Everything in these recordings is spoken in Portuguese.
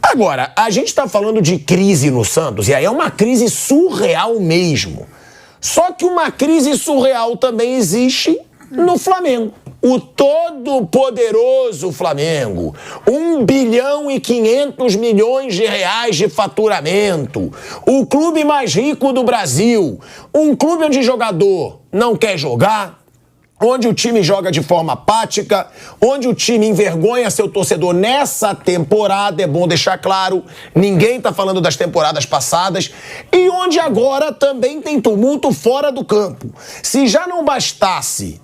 Agora, a gente está falando de crise no Santos, e aí é uma crise surreal mesmo. Só que uma crise surreal também existe no Flamengo. O todo-poderoso Flamengo. 1 bilhão e 500 milhões de reais de faturamento. O clube mais rico do Brasil. Um clube onde o jogador não quer jogar, onde o time joga de forma apática, onde o time envergonha seu torcedor nessa temporada, é bom deixar claro, ninguém tá falando das temporadas passadas, e onde agora também tem tumulto fora do campo. Se já não bastasse,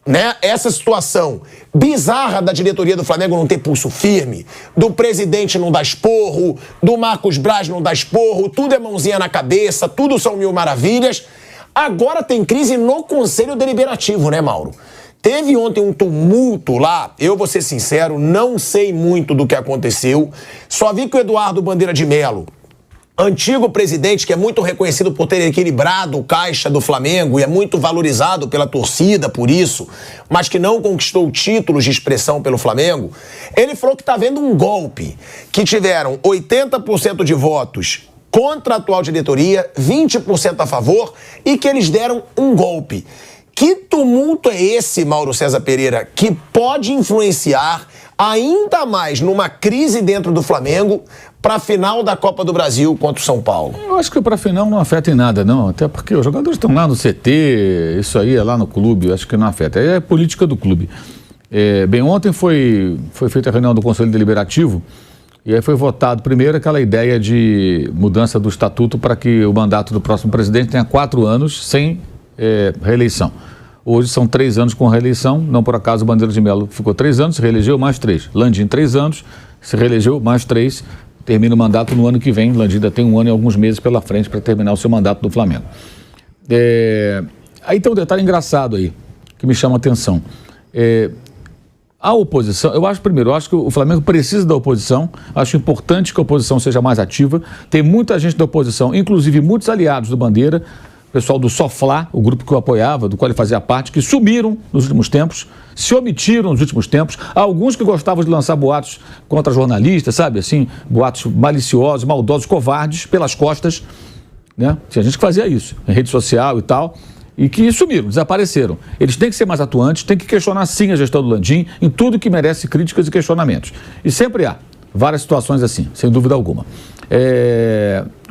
né, essa situação bizarra da diretoria do Flamengo não ter pulso firme, do presidente não dar esporro, do Marcos Braz não dar esporro, tudo é mãozinha na cabeça, tudo são mil maravilhas. Agora tem crise no Conselho Deliberativo, né, Mauro? Teve ontem um tumulto lá, eu vou ser sincero, não sei muito do que aconteceu, só vi que o Eduardo Bandeira de Melo, antigo presidente, que é muito reconhecido por ter equilibrado o caixa do Flamengo e é muito valorizado pela torcida por isso, mas que não conquistou títulos de expressão pelo Flamengo, ele falou que está havendo um golpe, que tiveram 80% de votos contra a atual diretoria, 20% a favor, e que eles deram um golpe. Que tumulto é esse, Mauro César Pereira, que pode influenciar ainda mais numa crise dentro do Flamengo para a final da Copa do Brasil contra o São Paulo? Eu acho que para a final não afeta em nada, não. Até porque os jogadores estão lá no CT, isso aí é lá no clube, eu acho que não afeta. É política do clube. Bem, ontem foi feita a reunião do Conselho Deliberativo. E aí foi votado primeiro aquela ideia de mudança do estatuto para que o mandato do próximo presidente tenha 4 anos sem reeleição. Hoje são 3 anos com reeleição, não por acaso o Bandeira de Melo ficou 3 anos, se reelegeu mais 3. Landim 3 anos, se reelegeu mais 3, termina o mandato no ano que vem. Landim ainda tem 1 ano e alguns meses pela frente para terminar o seu mandato do Flamengo. Aí tem um detalhe engraçado aí, que me chama a atenção. A oposição, eu acho que o Flamengo precisa da oposição, acho importante que a oposição seja mais ativa, tem muita gente da oposição, inclusive muitos aliados do Bandeira, o pessoal do Soflá, o grupo que eu apoiava, do qual ele fazia parte, que sumiram nos últimos tempos, se omitiram nos últimos tempos, alguns que gostavam de lançar boatos contra jornalistas, sabe, assim, boatos maliciosos, maldosos, covardes, pelas costas, né, tinha gente que fazia isso, em rede social e tal, e que sumiram, desapareceram. Eles têm que ser mais atuantes, têm que questionar sim a gestão do Landim em tudo que merece críticas e questionamentos. E sempre há várias situações assim, sem dúvida alguma.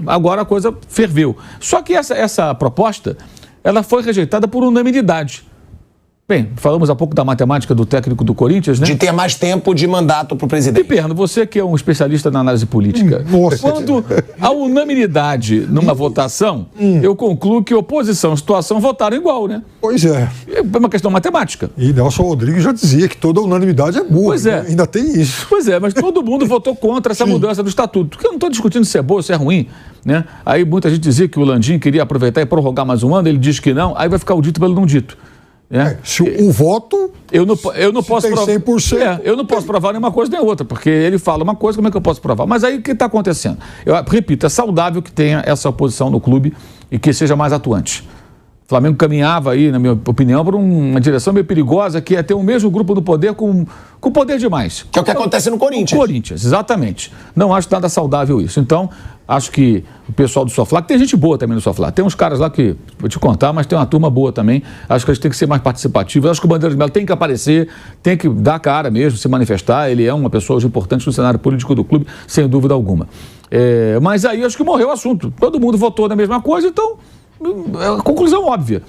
Agora a coisa ferveu. Só que essa proposta, ela foi rejeitada por unanimidade. Bem, falamos há pouco da matemática do técnico do Corinthians, né? De ter mais tempo de mandato para o presidente. Piperno, você que é um especialista na análise política, quando a unanimidade numa votação, eu concluo que oposição e situação votaram igual, né? Pois é. É uma questão matemática. E Nelson Rodrigues já dizia que toda unanimidade é burra. Pois é. Ainda tem isso. Pois é, mas todo mundo votou contra essa mudança do estatuto. Porque eu não estou discutindo se é boa ou se é ruim, né? Aí muita gente dizia que o Landim queria aproveitar e prorrogar mais um ano, ele diz que não, aí vai ficar o dito pelo não dito. Se o voto, eu não posso tem 100%. Eu não posso provar nenhuma coisa nem outra, porque ele fala uma coisa, como é que eu posso provar? Mas aí o que está acontecendo? Eu repito, é saudável que tenha essa oposição no clube e que seja mais atuante. O Flamengo caminhava aí, na minha opinião, para uma direção meio perigosa, que é ter o mesmo grupo do poder com poder demais. Que é o que acontece no Corinthians. Corinthians, exatamente. Não acho nada saudável isso. Então, acho que o pessoal do Soflá, que tem gente boa também no Soflá, tem uns caras lá que, vou te contar, mas tem uma turma boa também, acho que eles têm que ser mais participativos, acho que o Bandeira de Melo tem que aparecer, tem que dar cara mesmo, se manifestar, ele é uma pessoa importante no cenário político do clube, sem dúvida alguma. Mas aí acho que morreu o assunto, todo mundo votou na mesma coisa, então, é a conclusão óbvia.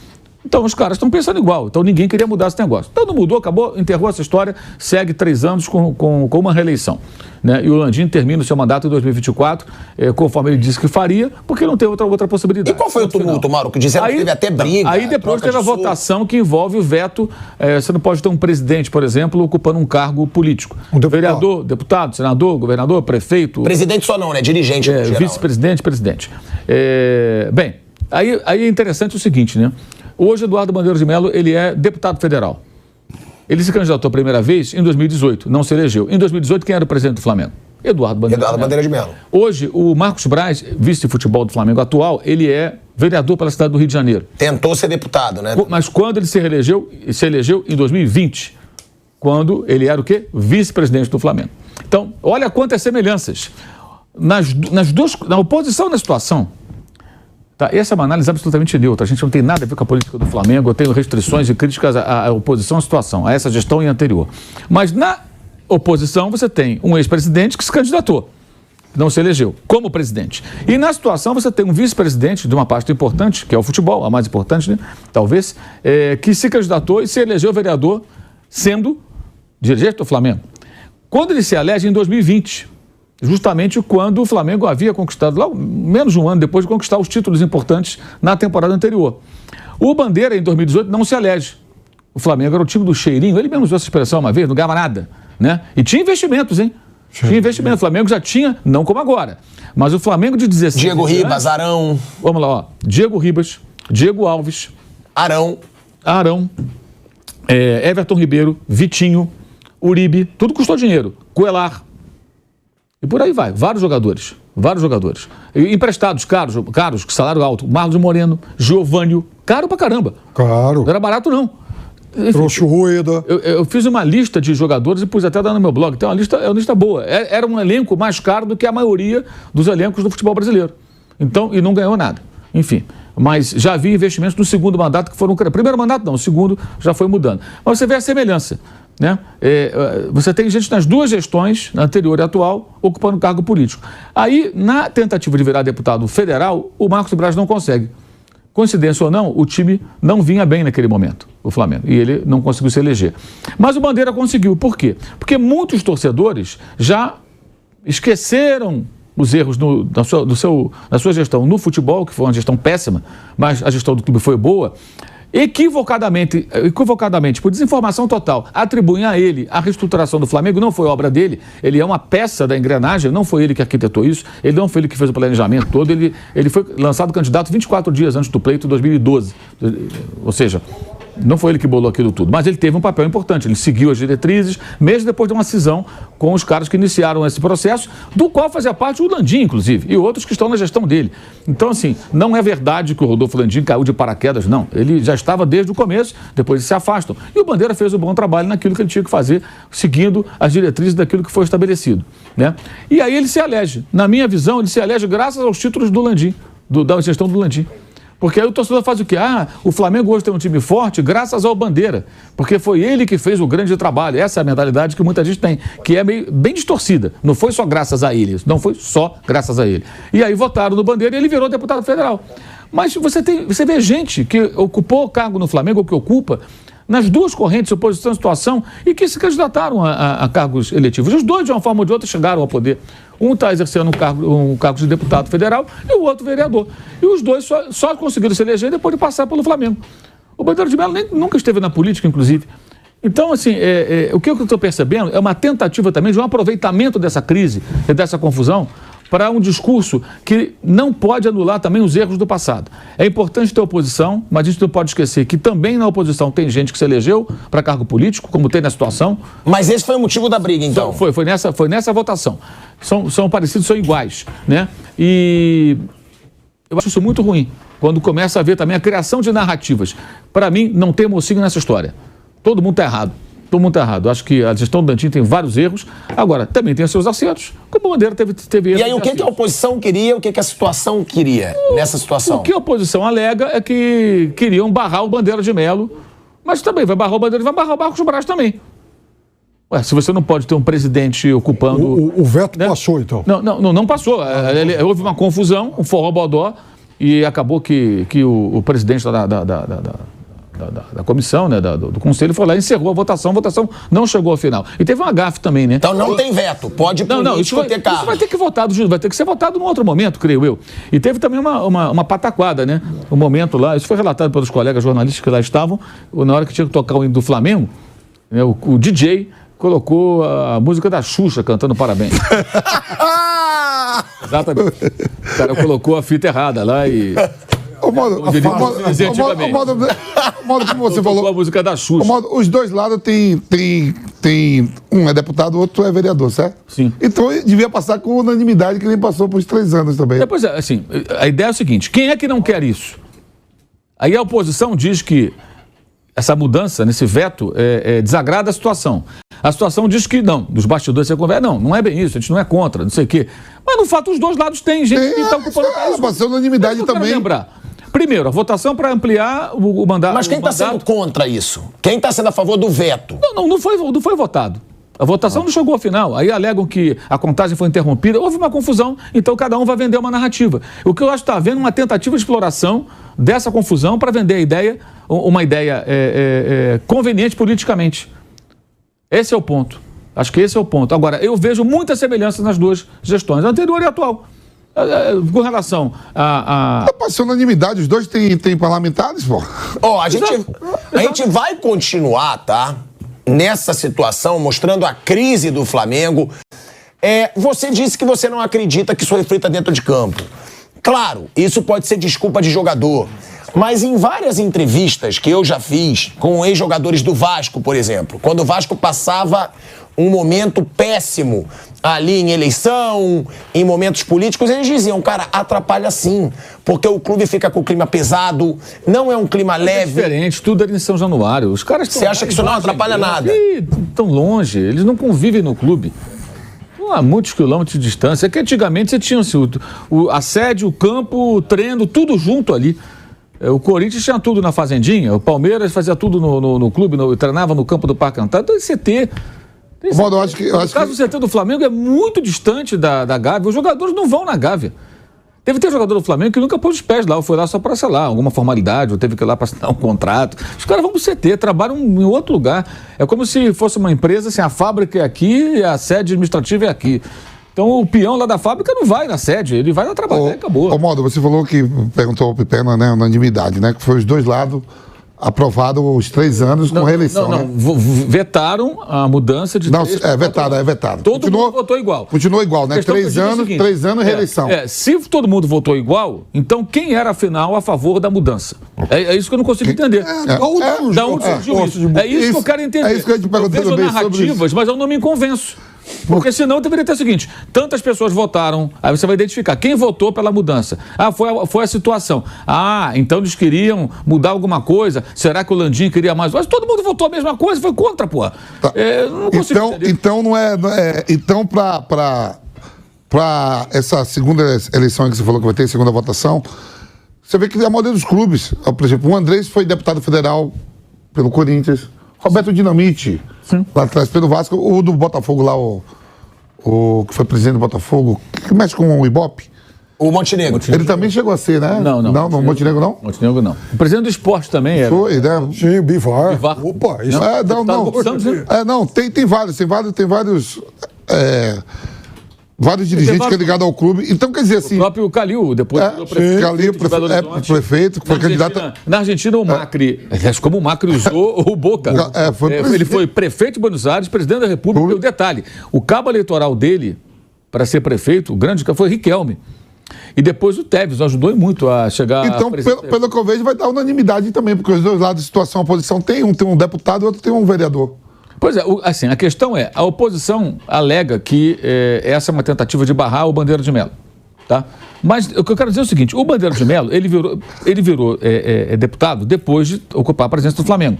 Então os caras estão pensando igual, então ninguém queria mudar esse negócio. Então não mudou, acabou, enterrou essa história, segue 3 anos com uma reeleição. Né? E o Landim termina o seu mandato em 2024, conforme ele disse que faria, porque não tem outra possibilidade. E qual foi o tumulto, Mauro? Que disseram que teve até briga. Aí depois teve a votação que envolve o veto. Você não pode ter um presidente, por exemplo, ocupando um cargo político. Vereador, deputado, senador, governador, prefeito. Presidente só não, né? Dirigente. Vice-presidente, presidente. Bem, aí é interessante o seguinte, né? Hoje, Eduardo Bandeira de Melo, ele é deputado federal. Ele se candidatou a primeira vez em 2018, não se elegeu. Em 2018, quem era o presidente do Flamengo? Eduardo Bandeira de Melo. Hoje, o Marcos Braz, vice de futebol do Flamengo atual, ele é vereador pela cidade do Rio de Janeiro. Tentou ser deputado, né? Mas quando ele se elegeu em 2020, quando ele era o quê? Vice-presidente do Flamengo. Então, olha quantas semelhanças. Na oposição na situação, tá? Essa é uma análise absolutamente neutra. A gente não tem nada a ver com a política do Flamengo. Eu tenho restrições e críticas à oposição à situação, a essa gestão e anterior. Mas na oposição você tem um ex-presidente que se candidatou, não se elegeu como presidente. E na situação você tem um vice-presidente de uma parte importante, que é o futebol, a mais importante, né? Talvez, que se candidatou e se elegeu vereador sendo dirigente do Flamengo. Quando ele se elege em 2020, justamente quando o Flamengo havia conquistado, logo menos de um ano depois de conquistar os títulos importantes na temporada anterior. O Bandeira, em 2018, não se elege. O Flamengo era o time do cheirinho, ele mesmo usou essa expressão uma vez, não ganhava nada, né? E tinha investimentos, hein? Tinha investimento. O Flamengo já tinha, não como agora, mas o Flamengo de 16... Diego Ribas, Arão. Vamos lá, ó. Diego Ribas, Diego Alves. Arão, Everton Ribeiro, Vitinho, Uribe, tudo custou dinheiro. Coelar. E por aí vai, vários jogadores. E emprestados, caros, salário alto. Marlos Moreno, Giovânio, caro pra caramba. Claro. Não era barato, não. Enfim, Trouxe o Rueda. eu fiz uma lista de jogadores e pus até no meu blog. Então, é uma lista boa. Era um elenco mais caro do que a maioria dos elencos do futebol brasileiro. Então, e não ganhou nada. Enfim, mas já havia investimentos no segundo mandato que foram... Primeiro mandato não, o segundo já foi mudando. Mas você vê a semelhança, né? Você tem gente nas duas gestões, na anterior e atual, ocupando cargo político. Aí, na tentativa de virar deputado federal, o Marcos Braz não consegue. Coincidência ou não, o time não vinha bem naquele momento, o Flamengo, e ele não conseguiu se eleger. Mas o Bandeira conseguiu. Por quê? Porque muitos torcedores já esqueceram os erros na sua gestão no futebol, que foi uma gestão péssima, mas a gestão do clube foi boa. Equivocadamente, por desinformação total, atribuem a ele a reestruturação do Flamengo. Não foi obra dele, ele é uma peça da engrenagem, não foi ele que arquitetou isso, ele não foi ele que fez o planejamento todo, ele foi lançado candidato 24 dias antes do pleito de 2012, ou seja, não foi ele que bolou aquilo tudo, mas ele teve um papel importante, ele seguiu as diretrizes, mesmo depois de uma cisão com os caras que iniciaram esse processo, do qual fazia parte o Landim, inclusive, e outros que estão na gestão dele. Então, assim, não é verdade que o Rodolfo Landim caiu de paraquedas, não. Ele já estava desde o começo, depois eles se afastam. E o Bandeira fez um bom trabalho naquilo que ele tinha que fazer, seguindo as diretrizes daquilo que foi estabelecido, né? E aí ele se elege. Na minha visão, ele se elege graças aos títulos do Landim, da gestão do Landim. Porque aí o torcedor faz o quê? O Flamengo hoje tem um time forte graças ao Bandeira, porque foi ele que fez o grande trabalho. Essa é a mentalidade que muita gente tem, que é bem distorcida. Não foi só graças a ele, não foi só graças a ele. E aí votaram no Bandeira e ele virou deputado federal. Mas você vê gente que ocupou cargo no Flamengo, ou que ocupa, nas duas correntes, oposição e situação, e que se candidataram a cargos eletivos. Os dois, de uma forma ou de outra, chegaram ao poder. Um está exercendo um cargo de deputado federal e o outro vereador. E os dois só conseguiram se eleger depois de passar pelo Flamengo. O Bandeira de Melo nunca esteve na política, inclusive. Então, assim, o que eu estou percebendo é uma tentativa também de um aproveitamento dessa crise e dessa confusão para um discurso que não pode anular também os erros do passado. É importante ter oposição, mas a gente não pode esquecer que também na oposição tem gente que se elegeu para cargo político, como tem na situação. Mas esse foi o motivo da briga, então? Foi nessa votação. São parecidos, são iguais, né? E eu acho isso muito ruim, quando começa a ver também a criação de narrativas. Para mim, não tem mocinho nessa história. Todo mundo está errado. Todo mundo está errado. Acho que a gestão do Dantinho tem vários erros. Agora, também tem os seus acertos. Como o Bandeira teve erros. E aí, o que a oposição queria, o que a situação queria nessa situação? O que a oposição alega é que queriam barrar o Bandeira de Melo, mas também vai barrar o Bandeira e vai barrar o Marcos Braz também. Ué, se você não pode ter um presidente ocupando... O veto, né? Passou, então? Não passou. Houve uma confusão, um forró-bodó, e acabou que o presidente da comissão, né, do conselho, foi lá e encerrou a votação não chegou ao final. E teve uma gafe também, né? Então não tem veto, pode político ter cargo. Isso vai ter que ser votado num outro momento, creio eu. E teve também uma pataquada, né? Um momento lá, isso foi relatado pelos colegas jornalistas que lá estavam, na hora que tinha que tocar o hino do Flamengo, né, o DJ colocou a música da Xuxa cantando parabéns. Exatamente. O cara colocou a fita errada lá e... O modo como você falou. A música da Xuxa. Os dois lados tem um é deputado, o outro é vereador, certo? Sim. Então devia passar com unanimidade, que nem passou por 3 anos também. Depois, assim, a ideia é o seguinte: quem é que não quer isso? Aí a oposição diz que essa mudança nesse veto desagrada a situação. A situação diz que, não, dos bastidores você conversa, não é bem isso, a gente não é contra, não sei o quê. Mas, no fato, os dois lados têm gente que está ocupando o país. Passou unanimidade também. Lembrar. Primeiro, a votação para ampliar o mandato. Mas quem está sendo contra isso? Quem está sendo a favor do veto? Não foi votado. A votação não chegou ao final. Aí alegam que a contagem foi interrompida. Houve uma confusão, então cada um vai vender uma narrativa. O que eu acho que está havendo uma tentativa de exploração dessa confusão para vender a ideia, uma ideia conveniente politicamente. Esse é o ponto. Acho que esse é o ponto. Agora, eu vejo muita semelhança nas duas gestões, a anterior e a atual. Com relação a... Passou unanimidade, os dois têm parlamentares, pô. A gente vai continuar, tá? Nessa situação, mostrando a crise do Flamengo. Você disse que você não acredita que isso reflita dentro de campo. Claro, isso pode ser desculpa de jogador. Mas em várias entrevistas que eu já fiz com ex-jogadores do Vasco, por exemplo, quando o Vasco passava um momento péssimo ali em eleição, em momentos políticos, eles diziam, cara, atrapalha sim, porque o clube fica com o clima pesado, não é um clima leve. É diferente, tudo ali em São Januário. Os caras Você acha que isso não atrapalha nada? Estão longe, eles não convivem no clube. Não há muitos quilômetros de distância. É que antigamente você tinha a sede, o campo, o treino, tudo junto ali. O Corinthians tinha tudo na fazendinha, o Palmeiras fazia tudo no clube, treinava no campo do Parque Antártico, então CT. Eu acho que... O caso do CT do Flamengo é muito distante da Gávea. Os jogadores não vão na Gávea. Deve ter jogador do Flamengo que nunca pôs os pés lá, ou foi lá só para, sei lá, alguma formalidade, ou teve que ir lá para assinar um contrato. Os caras vão pro CT, trabalham em outro lugar. É como se fosse uma empresa, assim, a fábrica é aqui e a sede administrativa é aqui. Então o peão lá da fábrica não vai na sede, ele vai lá trabalhar e acabou. Modo, você falou que perguntou ao Pipena, né, unanimidade, né? Que foi os dois lados aprovado os 3 anos com reeleição. Não, vetaram a mudança de... Não, vetado. Todo mundo votou igual. Continuou igual, né? 3 anos, 3 anos e reeleição. Se todo mundo votou igual, então quem era, afinal, a favor da mudança? É isso que eu não consigo entender. Da onde surgiu isso? É isso que eu quero entender. É isso que eu te perguntei também narrativas, mas eu não me convenço. Porque senão deveria ter o seguinte, tantas pessoas votaram, aí você vai identificar quem votou pela mudança. Foi a situação. Então eles queriam mudar alguma coisa, será que o Landim queria mais? Mas todo mundo votou a mesma coisa, foi contra, pô. Tá. Não consigo entender. Então para essa segunda eleição que você falou que vai ter, segunda votação, você vê que a maioria dos clubes, por exemplo, o Andrés foi deputado federal pelo Corinthians, Roberto Dinamite, lá atrás pelo Vasco, o do Botafogo lá, o que foi presidente do Botafogo, que mexe com o Ibope. O Montenegro. Ele também chegou a ser, né? Não. Montenegro não? Montenegro não. O presidente do esporte também era. Foi, né? Sim, o Bivar. Opa, isso tem vários vários dirigentes que é ligado ao clube. Então, quer dizer assim... O próprio Calil, depois prefeito, que foi candidato... Na Argentina, o Macri, como o Macri usou o Boca. Ele foi prefeito de Buenos Aires, presidente da República. E o detalhe, o cabo eleitoral dele, para ser prefeito, o grande foi Riquelme. E depois o Tevez ajudou muito a chegar... Então, pelo que eu vejo, vai dar unanimidade também, porque os dois lados de situação, a oposição tem um deputado e outro tem um vereador. Pois é, assim, a questão é, a oposição alega que essa é uma tentativa de barrar o Bandeira de Mello, tá? Mas o que eu quero dizer é o seguinte, o Bandeira de Mello, ele virou deputado depois de ocupar a presidência do Flamengo.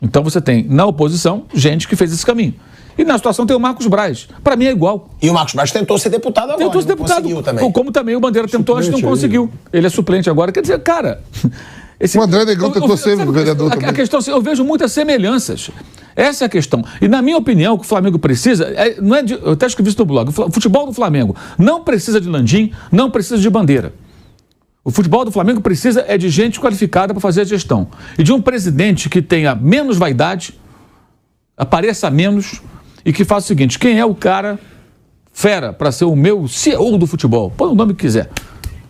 Então você tem, na oposição, gente que fez esse caminho. E na situação tem o Marcos Braz. Para mim é igual. E o Marcos Braz tentou ser deputado agora. Tentou ser deputado, também. Como também o Bandeira tentou, antes não conseguiu. Ele é suplente agora. Quer dizer, cara... O André Negão tentou ser vereador também. A questão, eu vejo muitas semelhanças. Essa é a questão. E na minha opinião, o que o Flamengo precisa, eu até escrevi isso no blog, o futebol do Flamengo não precisa de Landim, não precisa de Bandeira. O futebol do Flamengo precisa de gente qualificada para fazer a gestão. E de um presidente que tenha menos vaidade, apareça menos e que faça o seguinte, quem é o cara fera para ser o meu CEO do futebol? Põe o nome que quiser.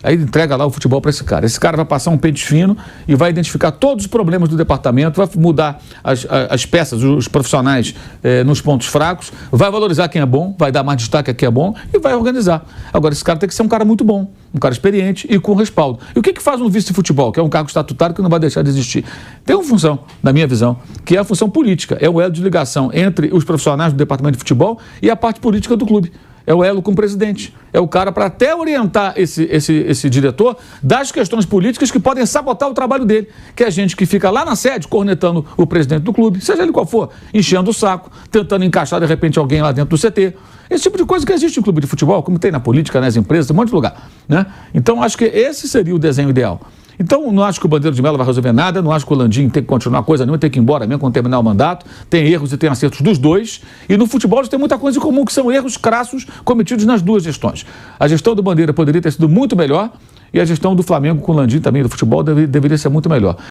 Aí entrega lá o futebol para esse cara. Esse cara vai passar um pente fino e vai identificar todos os problemas do departamento, vai mudar as peças, os profissionais nos pontos fracos, vai valorizar quem é bom, vai dar mais destaque a quem é bom e vai organizar. Agora, esse cara tem que ser um cara muito bom, um cara experiente e com respaldo. E o que faz um vice de futebol, que é um cargo estatutário que não vai deixar de existir? Tem uma função, na minha visão, que é a função política. É o elo de ligação entre os profissionais do departamento de futebol e a parte política do clube. é o elo com o presidente. É o cara para até orientar esse diretor das questões políticas que podem sabotar o trabalho dele. Que é gente que fica lá na sede cornetando o presidente do clube, seja ele qual for, enchendo o saco, tentando encaixar de repente alguém lá dentro do CT. Esse tipo de coisa que existe em clube de futebol, como tem na política, nas empresas, tem um monte de lugar, né? Então, acho que esse seria o desenho ideal. Então, não acho que o Bandeira de Melo vai resolver nada, não acho que o Landim tem que continuar coisa nenhuma, tem que ir embora mesmo quando terminar o mandato. Tem erros e tem acertos dos dois. E no futebol eles têm muita coisa em comum, que são erros crassos cometidos nas duas gestões. A gestão do Bandeira poderia ter sido muito melhor e a gestão do Flamengo com o Landim também, do futebol, deveria ser muito melhor.